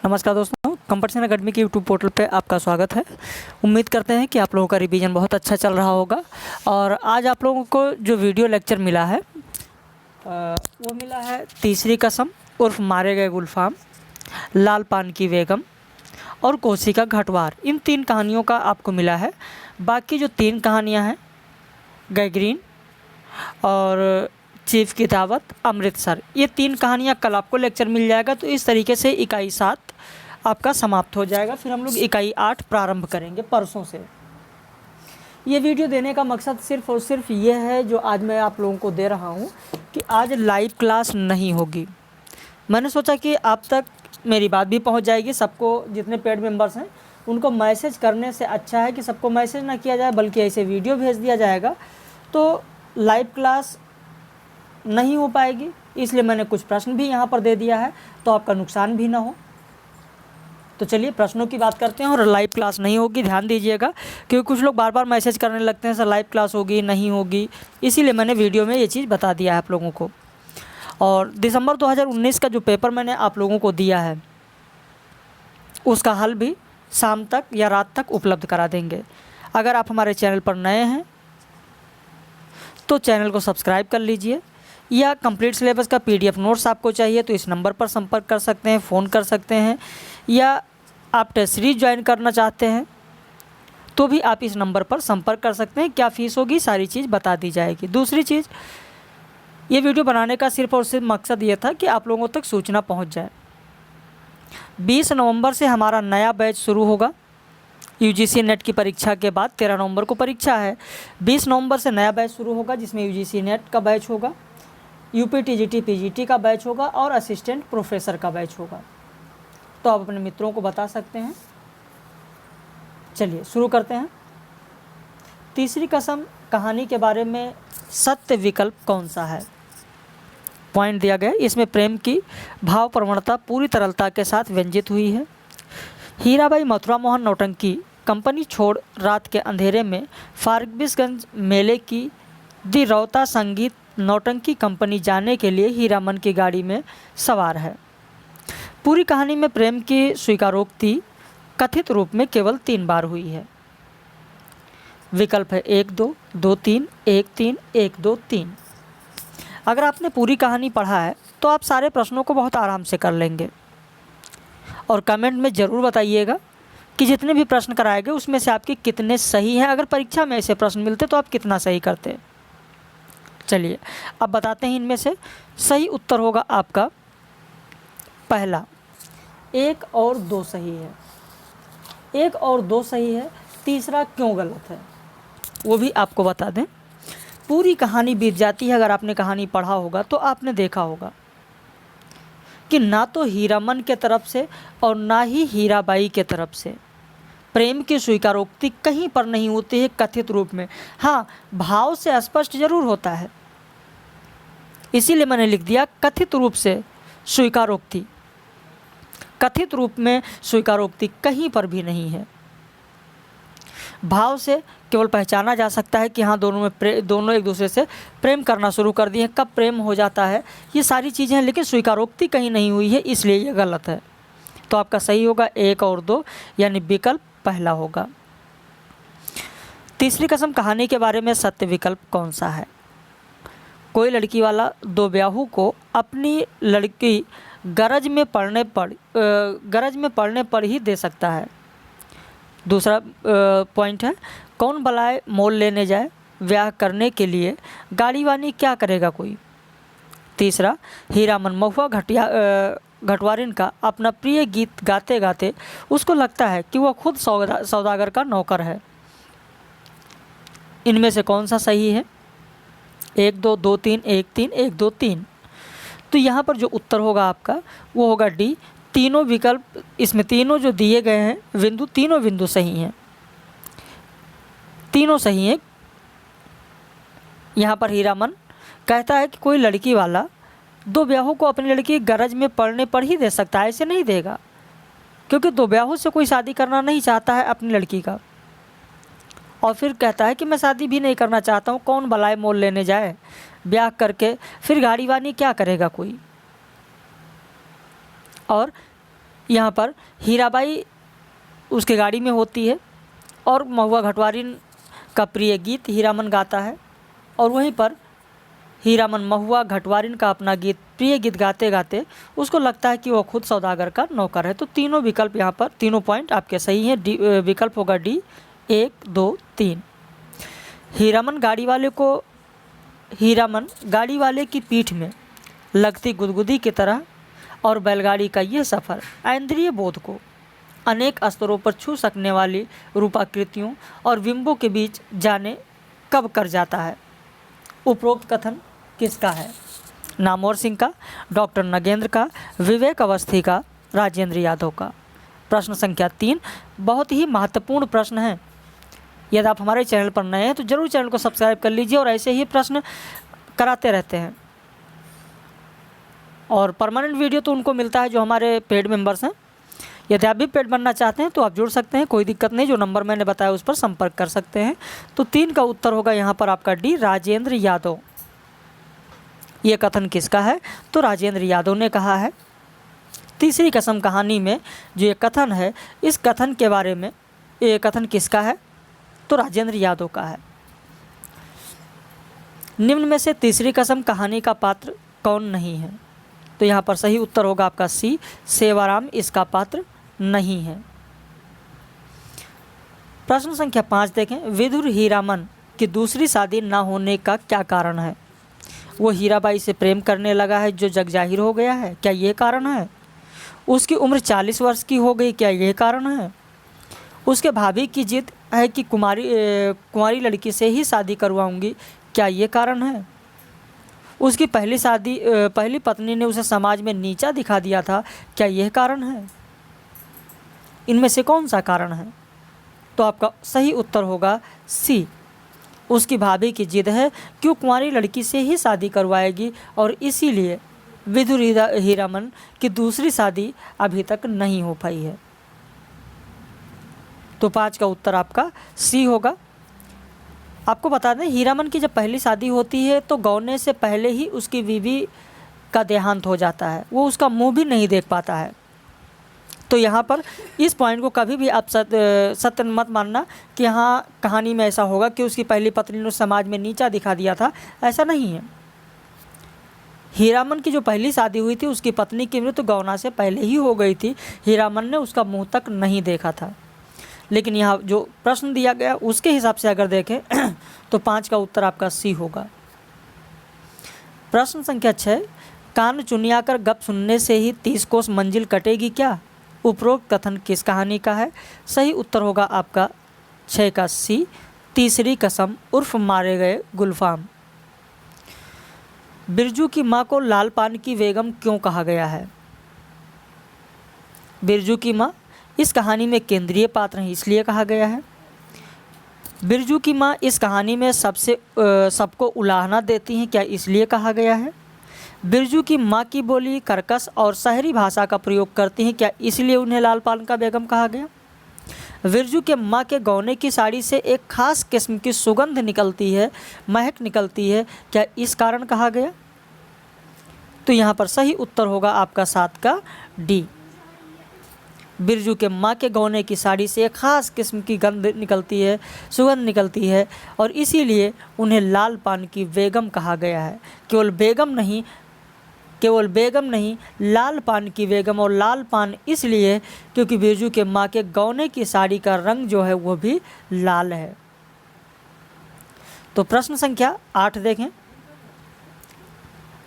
नमस्कार दोस्तों, competition academy के यूट्यूब पोर्टल पे आपका स्वागत है। उम्मीद करते हैं कि आप लोगों का रिवीजन बहुत अच्छा चल रहा होगा। और आज आप लोगों को जो वीडियो लेक्चर मिला है वो मिला है तीसरी कसम उर्फ मारे गए गुलफाम, लाल पान की बेगम और कोसी का घटवार। इन 3 कहानियों का आपको मिला है। बाकी जो 3 कहानियाँ हैं, गैगरीन और चीफ की दावत, अमृतसर, ये 3 कहानियाँ कल आपको लेक्चर मिल जाएगा। तो इस तरीके से इकाई 7 आपका समाप्त हो जाएगा। फिर हम लोग इकाई 8 प्रारंभ करेंगे परसों से। ये वीडियो देने का मकसद सिर्फ़ और सिर्फ ये है जो आज मैं आप लोगों को दे रहा हूँ कि आज लाइव क्लास नहीं होगी। मैंने सोचा कि आप तक मेरी बात भी पहुँच जाएगी। सबको, जितने पेड मेंबर्स हैं उनको मैसेज करने से अच्छा है कि सबको मैसेज ना किया जाए, बल्कि ऐसे वीडियो भेज दिया जाएगा। तो लाइव क्लास नहीं हो पाएगी, इसलिए मैंने कुछ प्रश्न भी यहाँ पर दे दिया है, तो आपका नुकसान भी ना हो। तो चलिए प्रश्नों की बात करते हैं। और लाइव क्लास नहीं होगी, ध्यान दीजिएगा, क्योंकि कुछ लोग बार बार मैसेज करने लगते हैं सर लाइव क्लास होगी नहीं होगी, इसीलिए मैंने वीडियो में ये चीज़ बता दिया है आप लोगों को। और दिसंबर 2019 का जो पेपर मैंने आप लोगों को दिया है उसका हल भी शाम तक या रात तक उपलब्ध करा देंगे। अगर आप हमारे चैनल पर नए हैं तो चैनल को सब्सक्राइब कर लीजिए, या कंप्लीट सिलेबस का PDF नोट्स आपको चाहिए तो इस नंबर पर संपर्क कर सकते हैं, फ़ोन कर सकते हैं, या आप टेस्ट सीरीज ज्वाइन करना चाहते हैं तो भी आप इस नंबर पर संपर्क कर सकते हैं। क्या फ़ीस होगी, सारी चीज़ बता दी जाएगी। दूसरी चीज़, ये वीडियो बनाने का सिर्फ़ और सिर्फ मकसद ये था कि आप लोगों तक सूचना पहुंच जाए। 20 नवंबर से हमारा नया बैच शुरू होगा। UGC नेट की परीक्षा के बाद 13 नवंबर को परीक्षा है। 20 नवंबर से नया बैच शुरू होगा जिसमें UGC नेट का बैच होगा, UPTGT PGT का बैच होगा और असिस्टेंट प्रोफेसर का बैच होगा। तो आप अपने मित्रों को बता सकते हैं। चलिए शुरू करते हैं। तीसरी कसम कहानी के बारे में सत्य विकल्प कौन सा है? पॉइंट दिया गया, इसमें प्रेम की भाव प्रवणता पूरी तरलता के साथ व्यंजित हुई है। हीराबाई मथुरा मोहन नौटंकी कंपनी छोड़ रात के अंधेरे में फारबिसगंज मेले की दी रौता संगीत नौटंकी कंपनी जाने के लिए हीरामन की गाड़ी में सवार है। पूरी कहानी में प्रेम की स्वीकारोक्ति कथित रूप में केवल 3 बार हुई है। विकल्प है 1 2 2 3 1 3 1 2 3। अगर आपने पूरी कहानी पढ़ा है तो आप सारे प्रश्नों को बहुत आराम से कर लेंगे। और कमेंट में ज़रूर बताइएगा कि जितने भी प्रश्न कराए गए उसमें से आपके कितने सही हैं। अगर परीक्षा में ऐसे प्रश्न मिलते तो आप कितना सही करते। चलिए अब बताते हैं। इनमें से सही उत्तर होगा आपका पहला, 1 और 2 सही है। 1 और 2 सही है। तीसरा क्यों गलत है वो भी आपको बता दें। पूरी कहानी बीत जाती है। अगर आपने कहानी पढ़ा होगा तो आपने देखा होगा कि ना तो हीरामन के तरफ से और ना ही हीराबाई के तरफ से प्रेम की स्वीकारोक्ति कहीं पर नहीं होती है कथित रूप में। हाँ, भाव से स्पष्ट जरूर होता है, इसीलिए मैंने लिख दिया कथित रूप से स्वीकारोक्ति। कथित रूप में स्वीकारोक्ति कहीं पर भी नहीं है। भाव से केवल पहचाना जा सकता है कि हाँ दोनों एक दूसरे से प्रेम करना शुरू कर दिए। कब प्रेम हो जाता है ये सारी चीज़ें हैं, लेकिन स्वीकारोक्ति कहीं नहीं हुई है, इसलिए ये गलत है। तो आपका सही होगा 1 और 2, यानी विकल्प पहला होगा। तीसरी कसम कहानी के बारे में सत्य विकल्प कौन सा है? कोई लड़की वाला 2 ब्याहू को अपनी लड़की गरज में पड़ने पर ही दे सकता है। दूसरा पॉइंट है, कौन बलाए मोल लेने जाए, ब्याह करने के लिए गाड़ी वानी क्या करेगा कोई। तीसरा, हीरामन महुआ घटवारिन का अपना प्रिय गीत गाते गाते उसको लगता है कि वह खुद सौदागर का नौकर है। इनमें से कौन सा सही है? 1 2 2 3 1 3 1 2 3। तो यहाँ पर जो उत्तर होगा आपका वो होगा डी। तीनों विकल्प, इसमें तीनों जो दिए गए हैं बिंदु, तीनों बिंदु सही हैं, तीनों सही हैं। यहाँ पर हीरामन कहता है कि कोई लड़की वाला 2 ब्याहों को अपनी लड़की गरज में पड़ने पर ही दे सकता है, ऐसे नहीं देगा, क्योंकि 2 ब्याहों से कोई शादी करना नहीं चाहता है अपनी लड़की का। और फिर कहता है कि मैं शादी भी नहीं करना चाहता हूँ, कौन भलाए मोल लेने जाए, ब्याह करके फिर गाड़ी वानी क्या करेगा कोई। और यहाँ पर हीराबाई उसके गाड़ी में होती है और महुआ घटवारिन का प्रिय गीत हीरामन गाता है, और वहीं पर हीरामन महुआ घटवारिन का अपना प्रिय गीत गाते गाते उसको लगता है कि वो खुद सौदागर का नौकर है। तो तीनों विकल्प यहाँ पर, तीनों पॉइंट आपके सही हैं। डी विकल्प होगा डी, 1, 2, 3। हीरामन गाड़ी वाले की पीठ में लगती गुदगुदी की तरह और बैलगाड़ी का ये सफ़र इंद्रिय बोध को अनेक स्तरों पर छू सकने वाली रूपाकृतियों और बिंबों के बीच जाने कब कर जाता है। उपरोक्त कथन किसका है? नामवर सिंह का, डॉक्टर नगेंद्र का, विवेक अवस्थी का, राजेंद्र यादव का। प्रश्न संख्या 3 बहुत ही महत्वपूर्ण प्रश्न है। यदि आप हमारे चैनल पर नए हैं तो जरूर चैनल को सब्सक्राइब कर लीजिए और ऐसे ही प्रश्न कराते रहते हैं। और परमानेंट वीडियो तो उनको मिलता है जो हमारे पेड मेंबर्स हैं। यदि आप भी पेड बनना चाहते हैं तो आप जुड़ सकते हैं, कोई दिक्कत नहीं। जो नंबर मैंने बताया उस पर संपर्क कर सकते हैं। तो 3 का उत्तर होगा यहाँ पर आपका डी, राजेंद्र यादव। ये कथन किसका है? तो राजेंद्र यादव ने कहा है। तीसरी कसम कहानी में जो ये कथन है, इस कथन के बारे में, ये कथन किसका है? तो राजेंद्र यादव का है। निम्न में से तीसरी कसम कहानी का पात्र कौन नहीं है? तो यहाँ पर सही उत्तर होगा आपका सी, सेवाराम इसका पात्र नहीं है। प्रश्न संख्या 5 देखें। विदुर हीरामन की दूसरी शादी न होने का क्या कारण है? वो हीराबाई से प्रेम करने लगा है जो जग जाहिर हो गया है, क्या ये कारण है? उसकी उम्र 40 वर्ष की हो गई, क्या ये कारण है? उसके भाभी की जिद है कि कुंवारी लड़की से ही शादी करवाऊंगी, क्या ये कारण है? उसकी पहली पत्नी ने उसे समाज में नीचा दिखा दिया था, क्या यह कारण है? इनमें से कौन सा कारण है? तो आपका सही उत्तर होगा सी, उसकी भाभी की जिद है कि वो कुंवारी लड़की से ही शादी करवाएगी और इसीलिए विदुर हीरामन की दूसरी शादी अभी तक नहीं हो पाई है। तो 5 का उत्तर आपका सी होगा। आपको बता दें, हीरामन की जब पहली शादी होती है तो गौने से पहले ही उसकी बीवी का देहांत हो जाता है, वो उसका मुंह भी नहीं देख पाता है। तो यहाँ पर इस पॉइंट को कभी भी आप सत्य मत मानना कि हाँ कहानी में ऐसा होगा कि उसकी पहली पत्नी ने समाज में नीचा दिखा दिया था, ऐसा नहीं है। हीरामन की जो पहली शादी हुई थी उसकी पत्नी की मृत्यु गौना से पहले ही हो गई थी, हीरामन ने उसका मुंह तक नहीं देखा था। लेकिन यहाँ जो प्रश्न दिया गया उसके हिसाब से अगर देखें तो 5 का उत्तर आपका सी होगा। प्रश्न संख्या 6 कान चुनिया कर गप सुनने से ही 30 कोस मंजिल कटेगी क्या? उपरोक्त कथन किस कहानी का है? सही उत्तर होगा आपका 6 का सी, तीसरी कसम उर्फ मारे गए गुलफाम। बिरजू की माँ को लाल पान की बेगम क्यों कहा गया है? बिरजू की माँ इस कहानी में केंद्रीय पात्र है, इसलिए कहा गया है। बिरजू की माँ इस कहानी में सबको उलाहना देती हैं, क्या इसलिए कहा गया है? बिरजू की माँ की बोली कर्कश और शहरी भाषा का प्रयोग करती हैं, क्या इसलिए उन्हें लाल पान का बेगम कहा गया? बिरजू के माँ के गौने की साड़ी से एक खास किस्म की सुगंध निकलती है, महक निकलती है, क्या इस कारण कहा गया? तो यहाँ पर सही उत्तर होगा आपका 7 का डी। बिरजू के माँ के गौने की साड़ी से एक खास किस्म की गंध निकलती है, सुगंध निकलती है और इसीलिए उन्हें लाल पान की बेगम कहा गया है। केवल बेगम नहीं, लाल पान की बेगम। और लाल पान इसलिए क्योंकि बिरजू के माँ के गौने की साड़ी का रंग जो है वो भी लाल है। तो प्रश्न संख्या 8 देखें।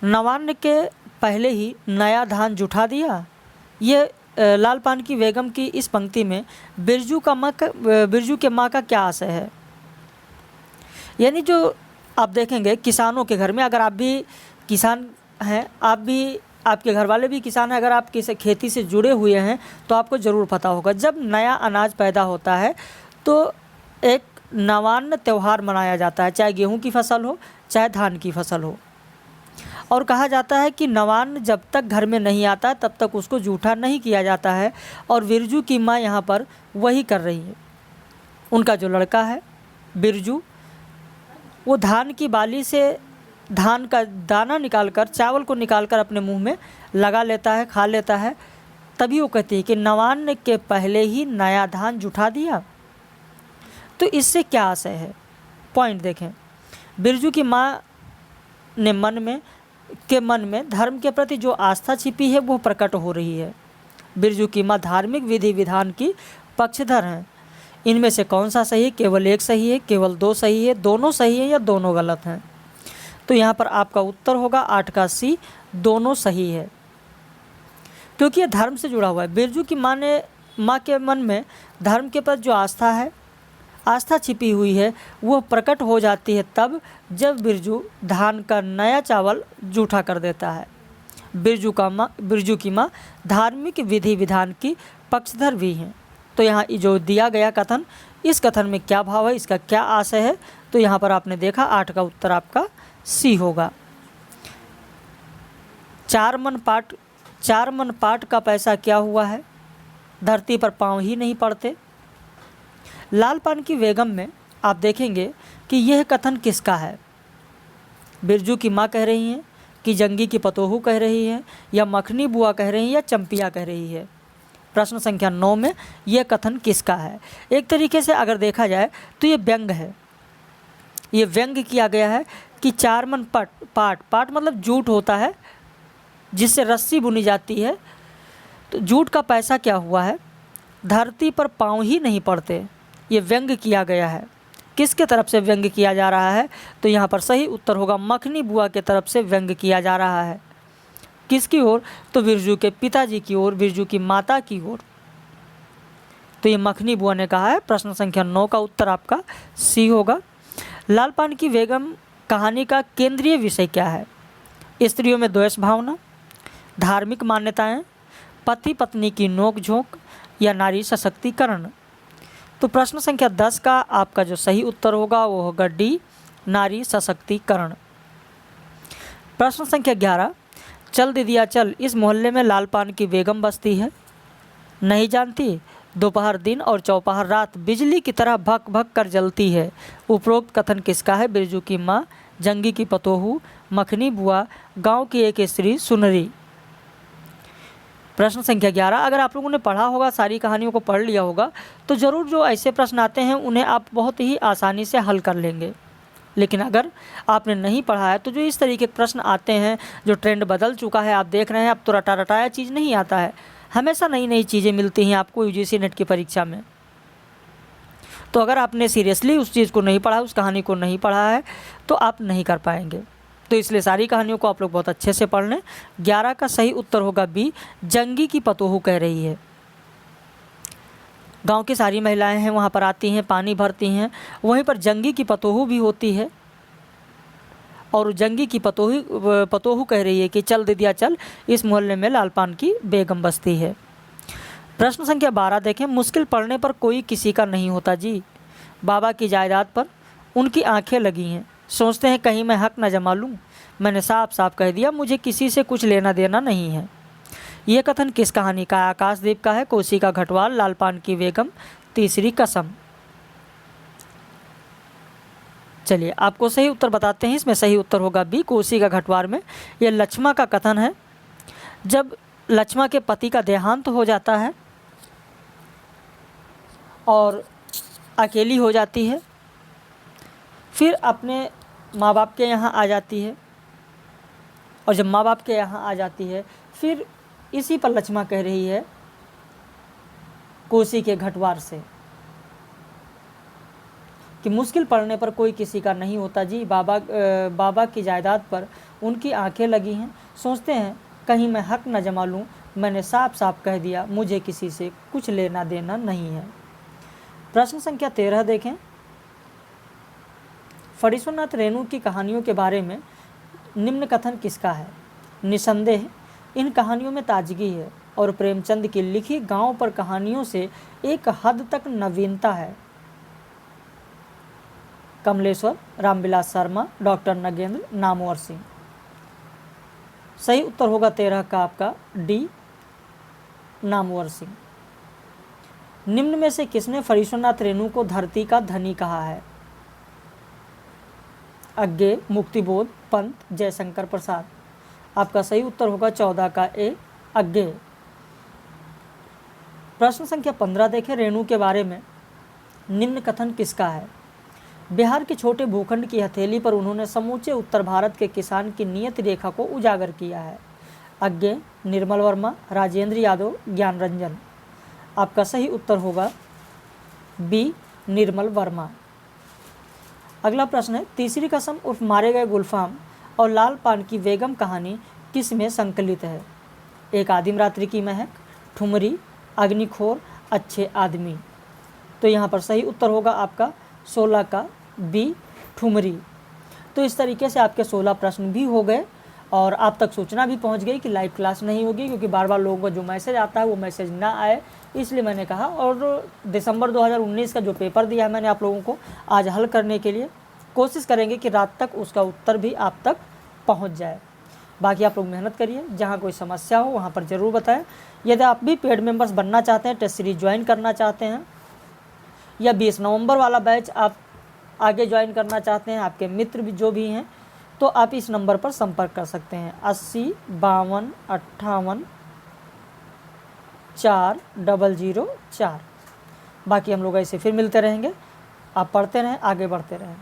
नवान्न के पहले ही नया धान जुटा दिया। ये लाल पान की बेगम की इस पंक्ति में बिरजू के माँ का क्या आशय है? यानी जो आप देखेंगे किसानों के घर में, अगर आप भी किसान हैं, आपके घर वाले भी किसान हैं, अगर आप किसी खेती से जुड़े हुए हैं तो आपको ज़रूर पता होगा, जब नया अनाज पैदा होता है तो एक नवान्न त्यौहार मनाया जाता है, चाहे गेहूं की फसल हो चाहे धान की फसल हो। और कहा जाता है कि नवान्न जब तक घर में नहीं आता तब तक उसको जूठा नहीं किया जाता है। और बिरजू की माँ यहाँ पर वही कर रही है। उनका जो लड़का है बिरजू, वो धान की बाली से धान का दाना निकालकर, चावल को निकालकर अपने मुंह में लगा लेता है, खा लेता है। तभी वो कहती है कि नवान्न के पहले ही नया धान जुटा दिया। तो इससे क्या आशय है, पॉइंट देखें। बिरजू की माँ ने मन में धर्म के प्रति जो आस्था छिपी है वो प्रकट हो रही है। बिरजू की माँ धार्मिक विधि विधान की पक्षधर हैं। इनमें से कौन सा सही है? केवल एक सही है, केवल दो सही है, दोनों सही है या दोनों गलत हैं? तो यहाँ पर आपका उत्तर होगा 8 का सी, दोनों सही है, क्योंकि ये धर्म से जुड़ा हुआ है। बिरजू की माँ के मन में धर्म के प्रति जो आस्था छिपी हुई है वो प्रकट हो जाती है तब जब बिरजू धान का नया चावल जूठा कर देता है। बिरजू की माँ धार्मिक विधि विधान की पक्षधर भी हैं। तो यहाँ जो दिया गया कथन, इस कथन में क्या भाव है, इसका क्या आशय है? तो यहाँ पर आपने देखा 8 का उत्तर आपका सी होगा। 4 मन पाट का पैसा क्या हुआ है? धरती पर पाँव ही नहीं पड़ते। लाल पान की बेगम में आप देखेंगे कि यह कथन किसका है? बिरजू की माँ कह रही हैं कि जंगी की पतोहू कह रही है, या मखनी बुआ कह रही है, या चंपिया कह रही है? प्रश्न संख्या 9 में यह कथन किसका है? एक तरीके से अगर देखा जाए तो ये व्यंग है। ये व्यंग किया गया है कि 4 मन पाट मतलब जूट होता है जिससे रस्सी बुनी जाती है। तो जूट का पैसा क्या हुआ है? धरती पर पाँव ही नहीं पड़ते। ये व्यंग किया गया है। किसके तरफ से व्यंग किया जा रहा है? तो यहाँ पर सही उत्तर होगा मखनी बुआ के तरफ से व्यंग किया जा रहा है। किसकी ओर? तो बिरजू के पिताजी की ओर, बिरजू की माता की ओर। तो ये मखनी बुआ ने कहा है। प्रश्न संख्या 9 का उत्तर आपका सी होगा। लाल पान की बेगम कहानी का केंद्रीय विषय क्या है? स्त्रियों में द्वेष भावना, धार्मिक मान्यताएं, पति पत्नी की नोक-झोंक, या नारी सशक्तिकरण? तो प्रश्न संख्या 10 का आपका जो सही उत्तर होगा वो होगा डी, नारी सशक्तिकरण। प्रश्न संख्या 11, चल दीदिया चल इस मोहल्ले में लाल पान की बेगम बसती है, नहीं जानती? दोपहर दिन और चौपहर रात बिजली की तरह भक भक कर जलती है। उपरोक्त कथन किसका है? बिरजू की माँ, जंगी की पतोहू, मखनी बुआ, गांव की एक स्त्री, सुनरी? प्रश्न संख्या 11, अगर आप लोगों ने पढ़ा होगा, सारी कहानियों को पढ़ लिया होगा, तो ज़रूर जो ऐसे प्रश्न आते हैं उन्हें आप बहुत ही आसानी से हल कर लेंगे। लेकिन अगर आपने नहीं पढ़ा है तो जो इस तरीके के प्रश्न आते हैं, जो ट्रेंड बदल चुका है, आप देख रहे हैं, अब तो रटाया चीज़ नहीं आता है। हमेशा नई नई चीज़ें मिलती हैं आपको यूजीसी नेट की परीक्षा में। तो अगर आपने सीरियसली उस चीज़ को नहीं पढ़ा, उस कहानी को नहीं पढ़ा है, तो आप नहीं कर पाएंगे। तो इसलिए सारी कहानियों को आप लोग बहुत अच्छे से पढ़ लें। 11 का सही उत्तर होगा बी, जंगी की पतोहू कह रही है। गांव की सारी महिलाएं हैं, वहाँ पर आती हैं, पानी भरती हैं, वहीं पर जंगी की पतोहू भी होती है। और जंगी की पतोहू कह रही है कि चल दीदिया चल इस मोहल्ले में लाल पान की बेगम बसती है। प्रश्न संख्या 12 देखें, मुश्किल पड़ने पर कोई किसी का नहीं होता जी। बाबा की जायदाद पर उनकी आंखें लगी हैं, सोचते हैं कहीं मैं हक न जमा लूँ। मैंने साफ साफ कह दिया मुझे किसी से कुछ लेना देना नहीं है। यह कथन किस कहानी का है? आकाशदीप का है, कोसी का घटवाल, लाल पान की बेगम, तीसरी कसम? चलिए आपको सही उत्तर बताते हैं। इसमें सही उत्तर होगा बी, कोसी का घटवार में यह लक्ष्मा का कथन है। जब लक्ष्मा के पति का देहांत हो जाता है और अकेली हो जाती है, फिर अपने माँ बाप के यहाँ आ जाती है, और जब माँ बाप के यहाँ आ जाती है फिर इसी पर लक्ष्मा कह रही है कोसी के घटवार से कि मुश्किल पड़ने पर कोई किसी का नहीं होता जी। बाबा की जायदाद पर उनकी आंखें लगी हैं, सोचते हैं कहीं मैं हक न जमा लूँ। मैंने साफ साफ कह दिया मुझे किसी से कुछ लेना देना नहीं है। प्रश्न संख्या 13 देखें, फणीश्वरनाथ रेणु की कहानियों के बारे में निम्न कथन किसका है? निसंदेह इन कहानियों में ताजगी है और प्रेमचंद की लिखी गांव पर कहानियों से एक हद तक नवीनता है। कमलेश्वर, रामविलास शर्मा, डॉक्टर नगेंद्र, नामवर सिंह? सही उत्तर होगा 13 का आपका डी, नामवर सिंह। निम्न में से किसने फणीश्वरनाथ रेणु को धरती का धनी कहा है? अज्ञे, मुक्तिबोध, पंत, जयशंकर प्रसाद? आपका सही उत्तर होगा 14 का ए, अज्ञे। प्रश्न संख्या 15 देखें, रेणु के बारे में निम्न कथन किसका है? बिहार के छोटे भूखंड की हथेली पर उन्होंने समूचे उत्तर भारत के किसान की नियत रेखा को उजागर किया है। अज्ञे, निर्मल वर्मा, राजेंद्र यादव, ज्ञान रंजन। आपका सही उत्तर होगा बी, निर्मल वर्मा। अगला प्रश्न है, तीसरी कसम उर्फ मारे गए गुलफाम और लाल पान की बेगम कहानी किस में संकलित है? एक आदिम रात्रि की महक, ठुमरी, अग्निखोर, अच्छे आदमी। तो यहाँ पर सही उत्तर होगा आपका 16 का बी, ठुमरी। तो इस तरीके से आपके 16 प्रश्न भी हो गए और आप तक सूचना भी पहुंच गई कि लाइव क्लास नहीं होगी, क्योंकि बार बार लोगों का जो मैसेज आता है वो मैसेज ना आए, इसलिए मैंने कहा। और दिसंबर 2019 का जो पेपर दिया है मैंने आप लोगों को आज हल करने के लिए, कोशिश करेंगे कि रात तक उसका उत्तर भी आप तक पहुंच जाए। बाकी आप लोग मेहनत करिए, जहां कोई समस्या हो वहां पर ज़रूर बताएं। यदि आप भी पेड मेंबर्स बनना चाहते हैं, टेस्ट सीरीज ज्वाइन करना चाहते हैं, या 20 नवंबर वाला बैच आप आगे ज्वाइन करना चाहते हैं, आपके मित्र भी जो भी हैं, तो आप इस नंबर पर संपर्क कर सकते हैं 80 52 58 4 004। बाकी हम लोग ऐसे फिर मिलते रहेंगे। आप पढ़ते रहें, आगे बढ़ते रहें।